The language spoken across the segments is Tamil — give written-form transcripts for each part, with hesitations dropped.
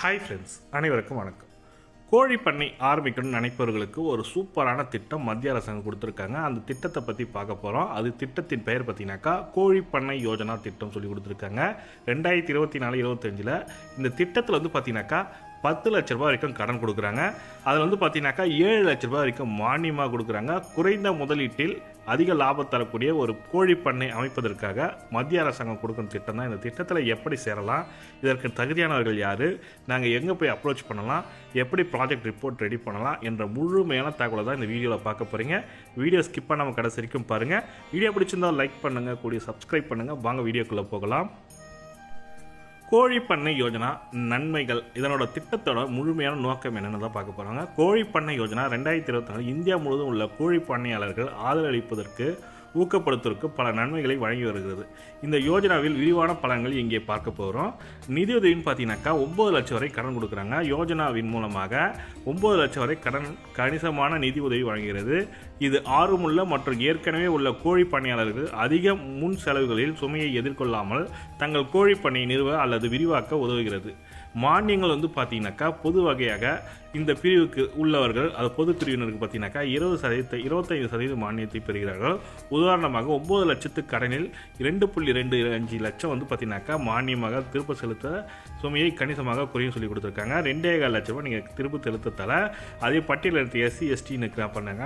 ஹாய் ஃப்ரெண்ட்ஸ், அனைவருக்கும் வணக்கம். கோழி பண்ணை ஆரம்பிக்கணும்னு நினைப்பவர்களுக்கு ஒரு சூப்பரான திட்டம் மத்திய அரசாங்கம் கொடுத்துருக்காங்க. அந்த திட்டத்தை பற்றி பார்க்க போகிறோம். அது திட்டத்தின் பெயர் பார்த்தீங்கன்னாக்கா கோழி பண்ணை யோஜனா திட்டம் சொல்லி கொடுத்துருக்காங்க. 2024-25 இந்த திட்டத்தில் வந்து பார்த்தீங்கன்னாக்கா 10 லட்ச ரூபாய் வரைக்கும் கடன் கொடுக்குறாங்க. அதில் வந்து பார்த்தீங்கன்னாக்கா 7 லட்ச ரூபாய் வரைக்கும் மானியமாக கொடுக்குறாங்க. குறைந்த முதலீட்டில் அதிக லாபம் தரக்கூடிய ஒரு கோழி பண்ணை அமைப்பதற்காக மத்திய அரசாங்கம் கொடுக்கும் திட்டம் தான். இந்த திட்டத்தில் எப்படி சேரலாம், இதற்கு தகுதியானவர்கள் யார், நாங்கள் எங்கே போய் அப்ரோச் பண்ணலாம், எப்படி ப்ராஜெக்ட் ரிப்போர்ட் ரெடி பண்ணலாம் என்ற முழுமையான தகவலை தான் இந்த வீடியோவில் பார்க்க போகிறீங்க. வீடியோ ஸ்கிப் பண்ணாமல் கடைசி வரைக்கும் பாருங்கள். வீடியோ பிடிச்சிருந்தால் லைக் பண்ணுங்கள், கூடிய சப்ஸ்கிரைப் பண்ணுங்கள். வாங்க வீடியோக்குள்ளே போகலாம். கோழி பண்ணை யோஜனா நன்மைகள், இதனோட திட்டத்தோட முழுமையான நோக்கம் என்னென்னு தான் பார்க்க போகிறாங்க. கோழி பண்ணை யோஜனா 2024 இந்தியா முழுவதும் உள்ள கோழி பண்ணையாளர்கள் ஆதரவளிப்பதற்கு ஊக்கப்படுத்துவதற்கு பல நன்மைகளை வழங்கி வருகிறது. இந்த யோஜனாவில் விரிவான பலன்கள் இங்கே பார்க்க போகிறோம். நிதியுதவின்னு பார்த்தீங்கன்னாக்கா 9 லட்சம் வரை கடன் கொடுக்குறாங்க. யோஜனாவின் மூலமாக 9 லட்சம் வரை கணிசமான நிதி உதவி வழங்குகிறது. இது ஆர்வமுள்ள மற்றும் ஏற்கனவே உள்ள கோழி பண்ணையாளர்கள் அதிக முன் செலவுகளில் சுமையை எதிர்கொள்ளாமல் தங்கள் கோழி பண்ணையை நிறுவ அல்லது விரிவாக்க உதவுகிறது. மானியங்கள் வந்து பார்த்தீங்கன்னாக்கா பொது வகையாக இந்த பிரிவுக்கு உள்ளவர்கள், அது பொது பிரிவினருக்கு பார்த்தீங்கன்னாக்கா 25% மானியத்தை பெறுகிறார்கள். உதாரணமாக 9 லட்சத்து கடனில் 2.25 லட்சம் வந்து பார்த்தீங்கன்னாக்கா மானியமாக திருப்ப செலுத்த சுமையை கணிசமாக குறையும் சொல்லி கொடுத்துருக்காங்க. 2.25 லட்ச ரூபாய் நீங்கள் திருப்ப செலுத்தத்தால் அதே பட்டியலில் எடுத்து SC/ST பண்ணாங்க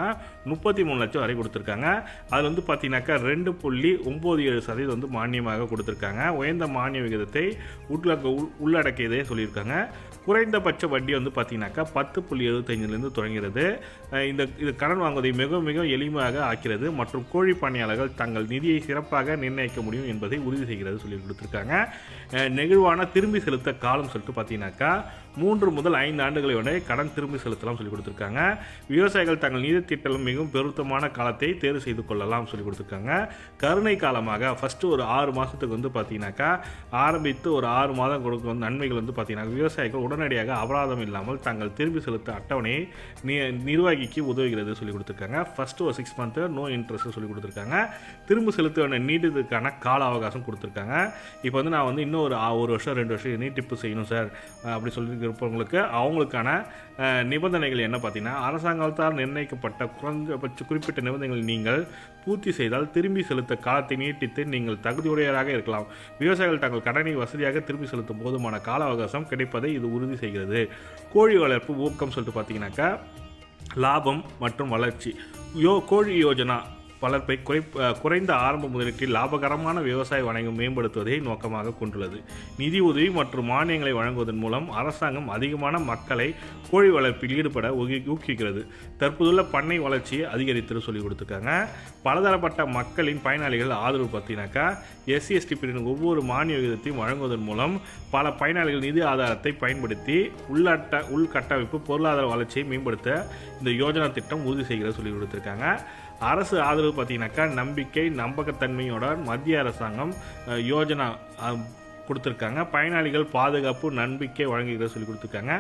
33 லட்சம் வரை கொடுத்துருக்காங்க. அதில் வந்து பார்த்தீங்கன்னாக்கா 2.97% வந்து மானியமாக கொடுத்துருக்காங்க. உயர்ந்த மானிய விகிதத்தை உள்ளடக்கியதே சொல்லியிருக்காங்க. குறைந்தபட்ச வட்டி வந்து பார்த்தீங்கன்னாக்கா 10.75 தொடங்குகிறது. இது கடன் வாங்குவதை மிக மிக எளிமையாக ஆக்கிறது மற்றும் கோழி பண்ணையாளர்கள் தங்கள் நிதியை சிறப்பாக நிர்ணயிக்க முடியும் என்பதை உறுதி செய்கிறது சொல்லி கொடுத்துருக்காங்க. நெகிழ்வான திரும்பி செலுத்த காலம் சொல்லிட்டு பார்த்தீங்கன்னாக்கா 3 முதல் 5 ஆண்டுகளை வரை கடன் திரும்பி செலுத்தலாம் சொல்லி கொடுத்துருக்காங்க. விவசாயிகள் தங்கள் நிதி திட்டம் மிகவும் பொருத்தமான காலத்தை தேர்வு செய்து கொள்ளலாம் சொல்லி கொடுத்துருக்காங்க. கருணை காலமாக ஃபஸ்ட்டு ஒரு 6 மாதத்துக்கு வந்து பார்த்தீங்கன்னாக்கா ஆரம்பித்து ஒரு 6 மாதம் கொடுக்கும் நன்மைகள் வந்து பார்த்தீங்கன்னா விவசாயிகள் உடனடியாக அபராதம் இல்லாமல் தங்கள் திரும்பி செலுத்த அட்டவணையை நிர்வாகிக்கு உதவுகிறது சொல்லி கொடுத்துருக்காங்க. ஃபஸ்ட்டு ஒரு 6 மந்த்து நோ இன்ட்ரெஸ்ட் சொல்லி கொடுத்துருக்காங்க. திரும்ப செலுத்த நீட்டதுக்கான கால அவகாசம் கொடுத்துருக்காங்க. இப்போ வந்து நான் வந்து இன்னும் ஒரு 1 வருஷம் 2 வருஷம் நீட்டிப்பு செய்யணும் சார் அப்படி சொல்லி இருப்பவங்களுக்கு அவங்களுக்கான நிபந்தனைகள் என்ன பார்த்தீங்கன்னா, அரசாங்கத்தால் நிர்ணயிக்கப்பட்ட குறைந்தபட்ச குறிப்பிட்ட நிபந்தனைகள் நீங்கள் பூர்த்தி செய்தால் திரும்பி செலுத்த காலத்தை நீட்டித்து நீங்கள் தகுதியுடையவராக இருக்கலாம். விவசாயிகள் தங்கள் கடனை வசதியாக திரும்பி செலுத்தும் போதுமான கால அவகாசம் கிடைப்பதை இது உறுதி செய்கிறது. கோழி வளர்ப்பு ஊக்கம் சொல்லிட்டு பார்த்தீங்கன்னாக்கா லாபம் மற்றும் வளர்ச்சி கோழி யோஜனா வளர்ப்பை குறைந்த ஆரம்ப முதலீட்டில் லாபகரமான விவசாய வணிகம் மேம்படுத்துவதை நோக்கமாக கொண்டுள்ளது. நிதி உதவி மற்றும் மானியங்களை வழங்குவதன் மூலம் அரசாங்கம் அதிகமான மக்களை கோழி வளர்ப்பில் ஈடுபட ஊக்குவிக்கிறது. தற்போதுள்ள பண்ணை வளர்ச்சியை அதிகரித்து சொல்லி கொடுத்துருக்காங்க. பலதரப்பட்ட மக்களின் பயனாளிகள் ஆதரவு பார்த்தீங்கன்னாக்கா SC/ST பிரிவின் ஒவ்வொரு மானிய விகிதத்தையும் வழங்குவதன் மூலம் பல பயனாளிகள் நிதி ஆதாரத்தை பயன்படுத்தி உள்கட்டமைப்பு பொருளாதார வளர்ச்சியை மேம்படுத்த இந்த யோஜனா திட்டம் உறுதி செய்கிறது சொல்லி கொடுத்துருக்காங்க. அரசு ஆதரவு பார்த்தீங்கன்னாக்கா நம்பிக்கை நம்பகத்தன்மையோட மத்திய அரசாங்கம் யோஜனா கொடுத்துருக்காங்க. பயனாளிகள் பாதுகாப்பு நம்பிக்கை வழங்குகிறது சொல்லி கொடுத்துருக்காங்க.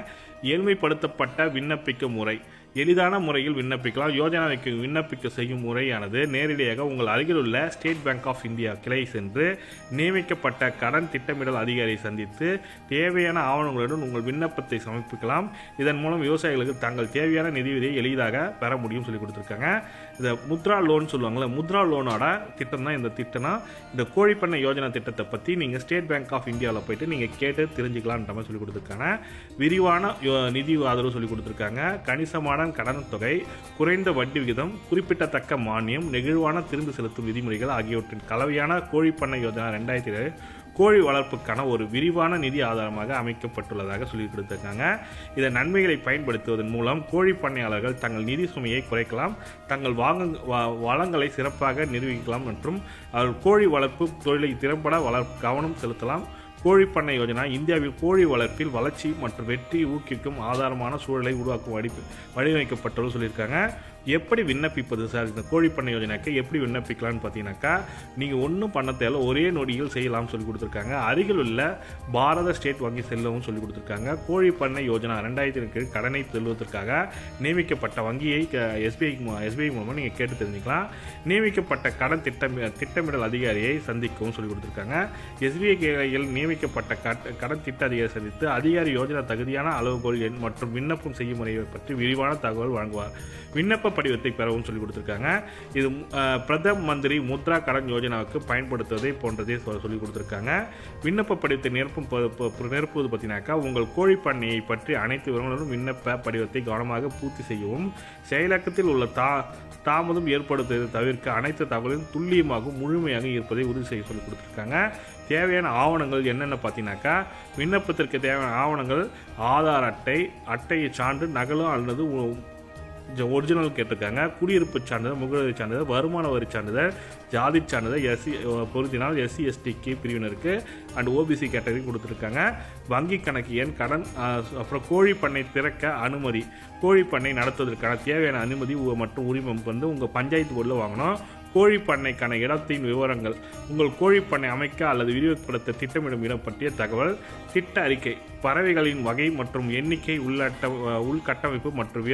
எளிமைப்படுத்தப்பட்ட விண்ணப்பிக்க முறை, எளிதான முறையில் விண்ணப்பிக்கலாம். யோஜனாவுக்கு விண்ணப்பிக்க செய்யும் முறையானது நேரடியாக உங்கள் அருகில் உள்ள ஸ்டேட் பேங்க் ஆஃப் இந்தியா கிளை சென்று நியமிக்கப்பட்ட கடன் திட்டமிடல் அதிகாரியை சந்தித்து தேவையான ஆவணங்களுடன் உங்கள் விண்ணப்பத்தை சமர்ப்பிக்கலாம். இதன் மூலம் விவசாயிகளுக்கு தங்கள் தேவையான நிதியுதவியை எளிதாக பெற முடியும் சொல்லி கொடுத்துருக்காங்க. இந்த முத்ரா லோன் சொல்லுவாங்கள்ல, முத்ரா லோனோட திட்டம் தான் இந்த திட்டம்னா. இந்த கோழி பண்ணை யோஜனா திட்டத்தை பற்றி நீங்கள் ஸ்டேட் பேங்க் ஆஃப் இந்தியாவில் போயிட்டு நீங்கள் கேட்டு தெரிஞ்சுக்கலான்ற மாதிரி சொல்லி கொடுத்துருக்காங்க. விரிவான நிதி ஆதரவு சொல்லி கொடுத்துருக்காங்க. கணிசமான கடன் தொகை, குறைந்த வட்டி விகிதம், குறிப்பிடத்தக்க மானியம், நெகிழ்வான திரும்பி செலுத்தும் விதிமுறைகள் ஆகியவற்றின் கலவையான கோழி பண்ணை யோஜனா 2020 கோழி வளர்ப்புக்கான ஒரு விரிவான நிதி ஆதாரமாக அமைக்கப்பட்டுள்ளதாக சொல்லி கொடுத்திருக்காங்க. இதன் நன்மைகளை பயன்படுத்துவதன் மூலம் கோழி பண்ணையாளர்கள் தங்கள் நிதி சுமையை குறைக்கலாம், தங்கள் வளங்களை சிறப்பாக நிர்வகிக்கலாம் மற்றும் கோழி வளர்ப்பு தொழிலை திறம்பட கவனம் செலுத்தலாம். கோழி பண்ணை யோஜனா இந்தியாவில் கோழி வளர்ப்பில் வளர்ச்சி மற்றும் வெற்றி ஊக்குவிக்கும் ஆதாரமான சூழலை உருவாக்கும் வடிவமைக்கப்பட்டது சொல்லியிருக்காங்க. எப்படி விண்ணப்பிப்பது சார் இந்த கோழிப்பண்ணை யோஜனாக்கு எப்படி விண்ணப்பிக்கலாம்னு பார்த்தீங்கன்னாக்கா நீங்கள் ஒன்றும் பண்ண தேவை, ஒரே நொடியில் செய்யலாம்னு சொல்லி கொடுத்துருக்காங்க. அருகில் உள்ள பாரத ஸ்டேட் வங்கி செல்லவும் சொல்லி கொடுத்துருக்காங்க. கோழிப்பண்ணை யோஜனா 2000 கீழ் கடனை செல்வதற்காக நியமிக்கப்பட்ட வங்கியை எஸ்பிஐ மூலமாக நீங்கள் கேட்டு தெரிஞ்சுக்கலாம். நியமிக்கப்பட்ட கடன் திட்டமிடல் அதிகாரியை சந்திக்கவும் சொல்லி கொடுத்துருக்காங்க. எஸ்பிஐ கிளையில் நியமிக்கப்பட்ட கடன் திட்ட அதிகாரி சந்தித்து அதிகாரி யோஜனா தகுதியான அளவுகோல் எண் மற்றும் விண்ணப்பம் செய்யும் முறையை பற்றி விரிவான தகவல் வழங்குவார். விண்ணப்ப படிவத்தை பெறவும் சொல்லி கொடுத்துருக்காங்க. இது பிரதம மந்திரி முத்ரா கடன் யோஜனாவுக்கு பயன்படுத்துவதை போன்றதே சொல்லி கொடுத்துருக்காங்க. விண்ணப்ப படிவத்தை நிரப்புவது பார்த்தீங்கன்னாக்கா உங்கள் கோழிப்பண்ணையை பற்றி அனைத்து விவரங்களும் விண்ணப்ப படிவத்தை கவனமாக பூர்த்தி செய்யவும், செயலாக்கத்தில் உள்ள தாமதம் ஏற்படுத்துவதை தவிர்க்க அனைத்து தகவலும் துல்லியமாகவும் முழுமையாக இருப்பதை உறுதி செய்ய சொல்லி கொடுத்துருக்காங்க. தேவையான ஆவணங்கள் என்னென்ன பார்த்தீங்கன்னாக்கா விண்ணப்பத்திற்கு தேவையான ஆவணங்கள் ஆதார் அட்டையை சான்று நகலும் அல்லது ஒரிஜினல் கேட்டிருக்காங்க. குடியிருப்பு சான்றிதழ், முகவரி சான்றிதழ், வருமான வரி சான்றிதழ், ஜாதி சான்றிதழ் பொருத்தினால் SC/ST பிரிவினருக்கு அண்ட் OBC கேட்டகரி கொடுத்துருக்காங்க. வங்கி கணக்கு எண், கடன், அப்புறம் கோழிப்பண்ணை திறக்க அனுமதி, கோழிப்பண்ணை நடத்துவதற்கான தேவையான அனுமதி மற்றும் உரிமம் உங்கள் பஞ்சாயத்து போர்டில் வாங்கணும். கோழிப்பண்ணைக்கான இடத்தின் விவரங்கள், உங்கள் கோழிப்பண்ணை அமைக்க அல்லது விரிவுபடுத்த திட்டமிடும் இடம் பற்றிய தகவல், திட்ட அறிக்கை, பறவைகளின் வகை மற்றும் எண்ணிக்கை, உள்கட்டமைப்பு மற்றும்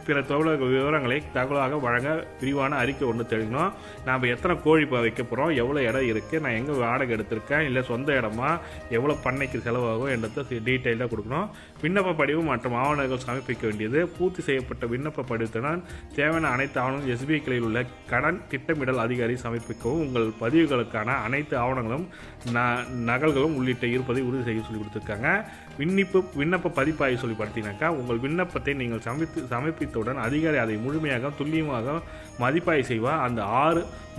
பிற விவரங்களை தகவலாக வழங்க விரிவான அறிக்கை ஒன்று தெரியணும். நாம் எத்தனை கோழி வைக்க போகிறோம், எவ்வளோ இடம் இருக்குது, நான் எங்கே வாடகை எடுத்திருக்கேன், இல்லை சொந்த இடமா, எவ்வளோ பண்ணைக்கு செலவாகும் என்றதை டீட்டெயிலாக கொடுக்கணும். விண்ணப்ப படிவம் மற்றும் ஆவணங்கள் சமர்ப்பிக்க வேண்டியது, பூர்த்தி செய்யப்பட்ட விண்ணப்ப படிவத்துடன் தேவையான அனைத்து ஆவணங்களும் SBI கிளையில் உள்ள கடன் திட்டமிடல் அதிகாரி சமர்ப்பிக்கவும், உங்கள் பதிவுகளுக்கான அனைத்து ஆவணங்களும் நகல்களும் உள்ளிட்ட இருப்பதை உறுதி செய்ய சொல்லி கொடுத்துருக்காங்க. விண்ணப்ப பதிப்பாய் சொல்லி பார்த்தீங்கன்னாக்கா உங்கள் விண்ணப்பத்தை நீங்கள் சமர்ப்பித்தவுடன் அதிகாரி அதை முழுமையாக துல்லியமாக மதிப்பாய்வு செய்வார். அந்த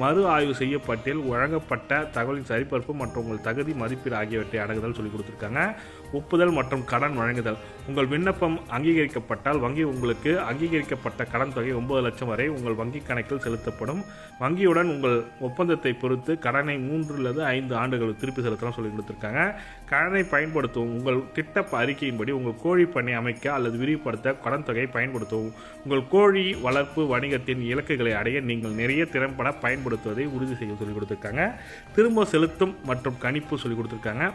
மறு ஆய்வு செய்யப்பட்டில் வழங்கப்பட்ட தகவலின் சரிபார்ப்பு மற்றும் உங்கள் தகுதி மதிப்பீடு ஆகியவற்றை அடங்குதல் சொல்லி கொடுத்துருக்காங்க. ஒப்புதல் மற்றும் கடன் வழங்குதல், உங்கள் விண்ணப்பம் அங்கீகரிக்கப்பட்டால் வங்கி உங்களுக்கு அங்கீகரிக்கப்பட்ட கடன் தொகை 9 லட்சம் வரை உங்கள் வங்கி கணக்கில் செலுத்தப்படும். வங்கியுடன் உங்கள் ஒப்பந்தத்தை பொறுத்து கடனை 3 அல்லது 5 ஆண்டுகள் திருப்பி செலுத்தலாம் சொல்லி கொடுத்துருக்காங்க. கடனை பயன்படுத்தவும், உங்கள் திட்ட அறிக்கையின்படி உங்கள் கோழி பண்ணை அமைக்க அல்லது விரிவுபடுத்த கடன் தொகையை பயன்படுத்தவும், உங்கள் கோழி வளர்ப்பு வணிகத்தின் இலக்குகளை அடைய நீங்கள் நிறைய திறம்பட பயன்படுத்துவதை உறுதி செய்ய சொல்லி கொடுத்துருக்காங்க. திரும்ப செலுத்தும் மற்றும் கணிப்பு சொல்லி கொடுத்துருக்காங்க.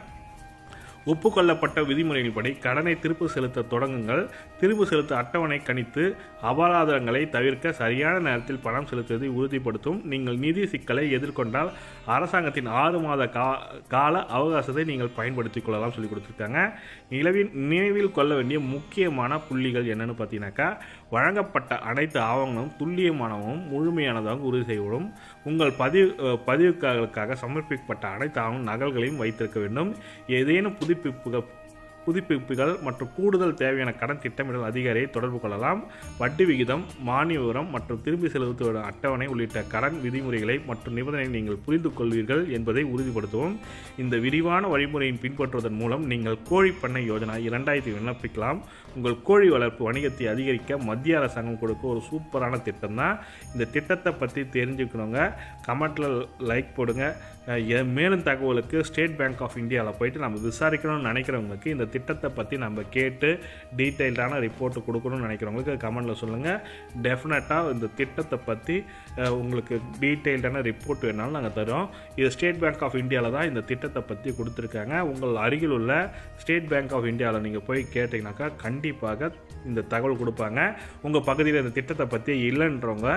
ஒப்புக்கொள்ளப்பட்ட விதிமுறைகளின்படி கடனை திரும்ப செலுத்த தொடங்குங்கள். திரும்ப செலுத்த அட்டவணை கணித்து அபராதங்களை தவிர்க்க சரியான நேரத்தில் பணம் செலுத்துவதை உறுதிப்படுத்தும். நீங்கள் நிதி சிக்கலை எதிர்கொண்டால் அரசாங்கத்தின் 6 மாத கால அவகாசத்தை நீங்கள் பயன்படுத்திக் கொள்ளலாம் சொல்லி கொடுத்துருக்காங்க. நினைவில் கொள்ள வேண்டிய முக்கியமான புள்ளிகள் என்னென்னு பார்த்தீங்கன்னாக்கா வழங்கப்பட்ட அனைத்து ஆவணங்களும் துல்லியமானவும் முழுமையானதாகவும் உறுதி செய்யப்படும். உங்கள் பதிவுகளுக்காக சமர்ப்பிக்கப்பட்ட அனைத்து ஆவண நகல்களையும் வைத்திருக்க வேண்டும். ஏதேனும் புதுப்பிப்புகள் மற்றும் கூடுதல் தேவையான கடன் திட்டமிடல் அதிகாரியை தொடர்பு கொள்ளலாம். வட்டி விகிதம், மானிய விவரம் மற்றும் திரும்பி செலுத்துவதற்கான அட்டவணை உள்ளிட்ட கடன் விதிமுறைகளை மற்றும் நிபந்தனைகளை நீங்கள் புரிந்து கொள்வீர்கள் என்பதை உறுதிப்படுத்தவும். இந்த விரிவான வழிமுறையின் பின்பற்றுவதன் மூலம் நீங்கள் கோழிப்பண்ணை யோஜனா 2000 விண்ணப்பிக்கலாம். உங்கள் கோழி வளர்ப்பு வணிகத்தை அதிகரிக்க மத்திய அரசாங்கம் கொடுக்க ஒரு சூப்பரான திட்டம் தான். இந்த திட்டத்தை பற்றி தெரிஞ்சுக்கணுங்க, கமெண்ட்டில் லைக் போடுங்க. மேலும் தகவலுக்கு ஸ்டேட் பேங்க் ஆஃப் இந்தியாவில் போயிட்டு நம்ம விசாரிக்கணும்னு நினைக்கிறவங்களுக்கு இந்த திட்டத்தை பற்றி நம்ம கேட்டு டீட்டெயில்டான ரிப்போர்ட்டு கொடுக்கணும்னு நினைக்கிறவங்களுக்கு கமெண்டில் சொல்லுங்கள். டெஃபினட்டாக இந்த திட்டத்தை பற்றி உங்களுக்கு டீட்டெயில்டான ரிப்போர்ட் வேணாலும் நாங்கள் தரோம். இது ஸ்டேட் பேங்க் ஆஃப் இந்தியாவில் தான் இந்த திட்டத்தை பற்றி கொடுத்துருக்காங்க. உங்கள் அருகில் உள்ள ஸ்டேட் பேங்க் ஆஃப் இந்தியாவில் நீங்கள் போய் கேட்டிங்கனாக்கா கண்டிப்பாக இந்த தகவல் கொடுப்பாங்க. உங்கள் பகுதியில் இந்த திட்டத்தை பற்றி இல்லைன்றவங்க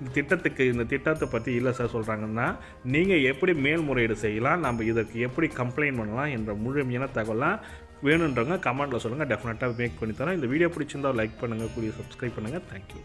இந்த திட்டத்தை பற்றி இல்லை சார் சொல்கிறாங்கன்னா நீங்கள் எப்படி மேல்முறையீடு செய்யலாம், நம்ம இதற்கு எப்படி கம்ப்ளைண்ட் பண்ணலாம் என்ற முழுமையான தகவலாம் வேணுன்றவங்க கமெண்ட்டில் சொல்லுங்கள். டெஃபினட்டாக மேக் பண்ணி தரோம். இந்த வீடியோ பிடிச்சிருந்தால் லைக் பண்ணுங்கள், சப்ஸ்கிரைப் பண்ணுங்கள். தேங்க்யூ.